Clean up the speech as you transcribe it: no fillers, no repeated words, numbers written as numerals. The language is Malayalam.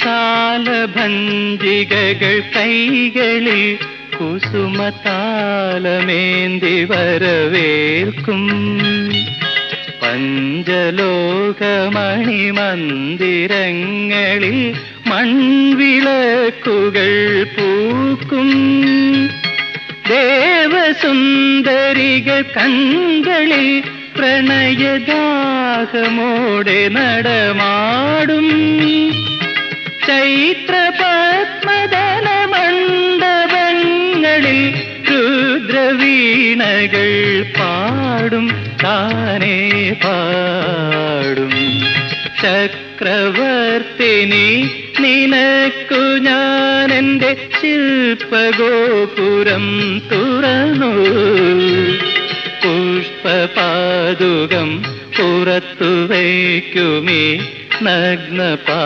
സാലഭഞ്ജികകൾ കൈകളിൽ കുസുമതാലമേന്തി വരവേൽക്കും പഞ്ചലോകമണിമന്ദിരങ്ങളിൽ മൺവിളക്കുകൾ പൂക്കും ദേവസുന്ദരികൾ കൺകളിൽ പ്രണയദാഹമോടെ നടമാടും ചൈത്രപത്മദല മണ്ഡപങ്ങളിൽ രുദ്രവീണകൾ പാടും താനേ പാടും ചക്രവർത്തിനി നിനക്കു ഞാൻ എൻ്റെ ശില്പഗോപുരം തുറന്നു പുഷ്പപാദുകം പുറത്തു വയ്ക്കുമീ നഗ്നപാ